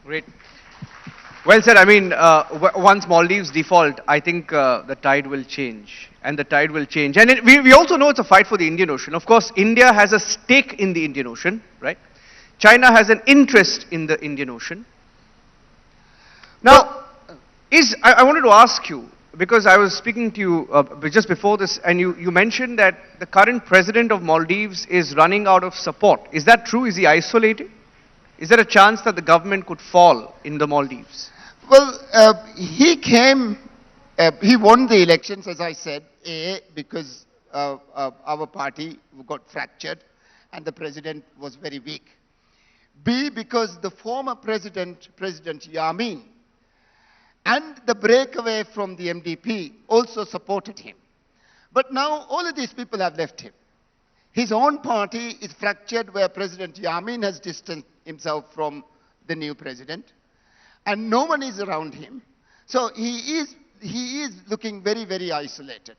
Great. Well said. I mean, once Maldives default, I think the tide will change. And the tide will change. And we also know it's a fight for the Indian Ocean. Of course, India has a stake in the Indian Ocean, right? China has an interest in the Indian Ocean. Well, Now, I wanted to ask you, because I was speaking to you just before this, and you mentioned that the current president of Maldives is running out of support. Is that true? Is he isolated? Is there a chance that the government could fall in the Maldives? he won the elections, as I said, because our party got fractured and the president was very weak. B, because the former president, President Yamin, and the breakaway from the MDP also supported him. But now all of these people have left him. His own party is fractured where President Yamin has distanced himself from the new president, and no one is around him. So he is looking very, very isolated.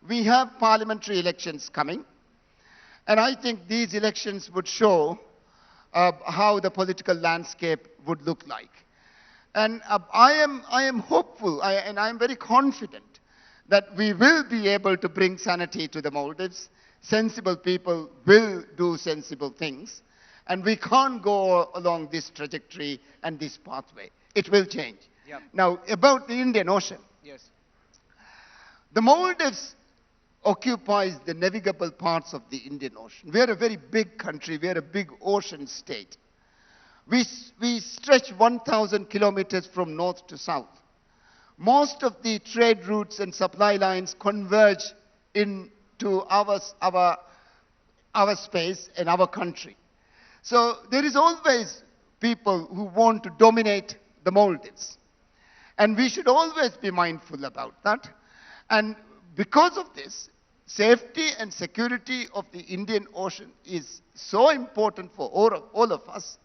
We have parliamentary elections coming, and I think these elections would show how the political landscape would look like. And I am hopeful, and I am very confident that we will be able to bring sanity to the Maldives. Sensible people will do sensible things, and we can't go along this trajectory and this pathway. It will change. Yeah. Now, about the Indian Ocean. Yes. The Maldives occupies the navigable parts of the Indian Ocean. We are a very big country. We are a big ocean state. We stretch 1,000 kilometers from north to south. Most of the trade routes and supply lines converge into our space and our country. So there is always people who want to dominate the Maldives. And we should always be mindful about that. And because of this, safety and security of the Indian Ocean is so important for all of us.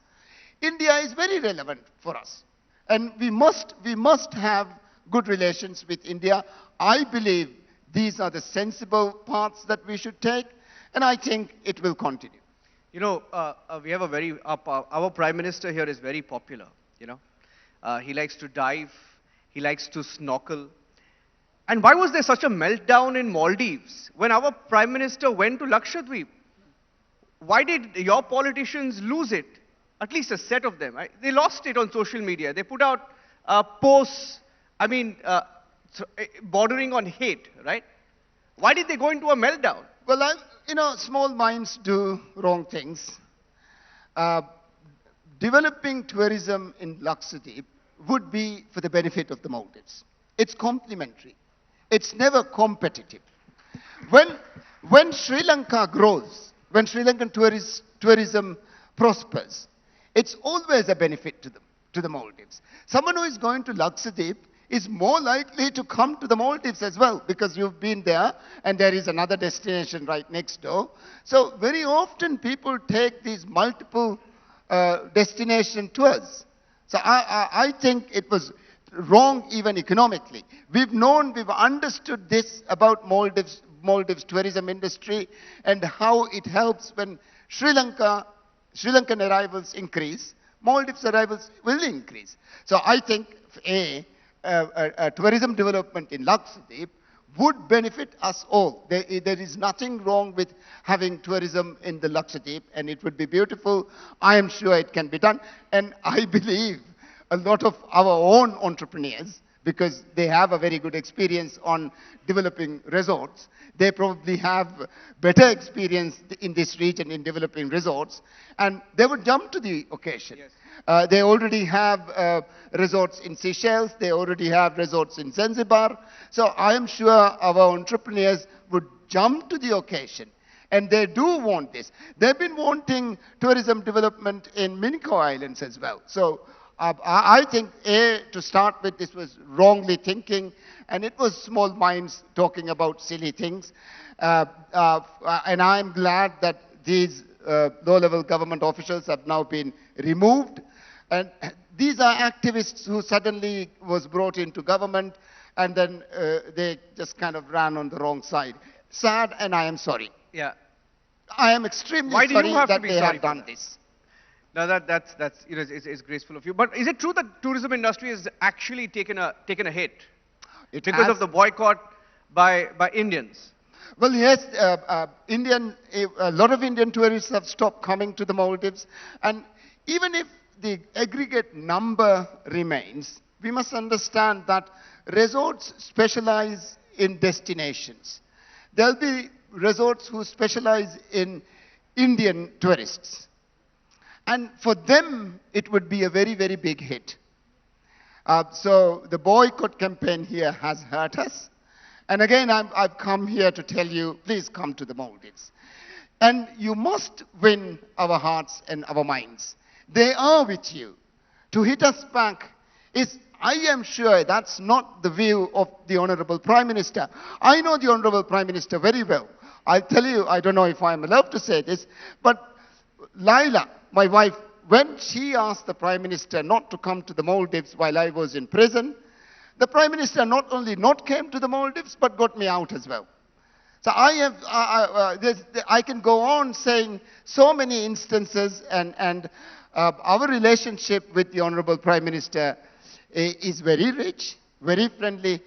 India is very relevant for us. And we must have good relations with India. I believe these are the sensible paths that we should take, and I think it will continue. You know, we have a very, our Prime Minister here is very popular, you know. He likes to dive, he likes to snorkel. And why was there such a meltdown in Maldives when our Prime Minister went to Lakshadweep? Why did your politicians lose it? At least a set of them. Right? They lost it on social media. They put out posts, bordering on hate, right? Why did they go into a meltdown? Well, small minds do wrong things. Developing tourism in Lakshadweep would be for the benefit of the Maldives. It's complementary. It's never competitive. When Sri Lanka grows, when Sri Lankan tourism prospers, it's always a benefit to the Maldives. Someone who is going to Lakshadweep is more likely to come to the Maldives as well, because you've been there and there is another destination right next door. So very often people take these multiple destination tours. So I think it was wrong even economically. We've understood this about Maldives tourism industry and how it helps when Sri Lankan arrivals increase, Maldives arrivals will increase. So I think tourism development in Lakshadweep would benefit us all. There is nothing wrong with having tourism in the Lakshadweep, and it would be beautiful. I am sure it can be done. And I believe a lot of our own entrepreneurs, because they have a very good experience on developing resorts, they probably have better experience in this region in developing resorts, and they would jump to the occasion. Yes. They already have resorts in Seychelles, they already have resorts in Zanzibar, so I am sure our entrepreneurs would jump to the occasion. And they do want this. They've been wanting tourism development in Minico Islands as well. So I think, to start with, this was wrongly thinking, and it was small minds talking about silly things. And I'm glad that these low-level government officials have now been removed. And these are activists who suddenly was brought into government, and then they just kind of ran on the wrong side. Sad, and I am sorry. Yeah. I am extremely Why do sorry you have that to be they sorry have done that? this. Now that's is graceful of you. But is it true that tourism industry has actually taken a hit It because has. of the boycott by Indians? Well, yes, a lot of Indian tourists have stopped coming to the Maldives. And even if the aggregate number remains, we must understand that resorts specialize in destinations. There'll be resorts who specialize in Indian tourists. And for them, it would be a very, very big hit. So the boycott campaign here has hurt us. And again, I've come here to tell you, please come to the Maldives. And you must win our hearts and our minds. They are with you. To hit us back is, I am sure that's not the view of the Honorable Prime Minister. I know the Honorable Prime Minister very well. I'll tell you, I don't know if I'm allowed to say this, but Laila, my wife, when she asked the Prime Minister not to come to the Maldives while I was in prison, the Prime Minister not only not came to the Maldives, but got me out as well. So I can go on saying so many instances, and our relationship with the Honorable Prime Minister is very rich, very friendly.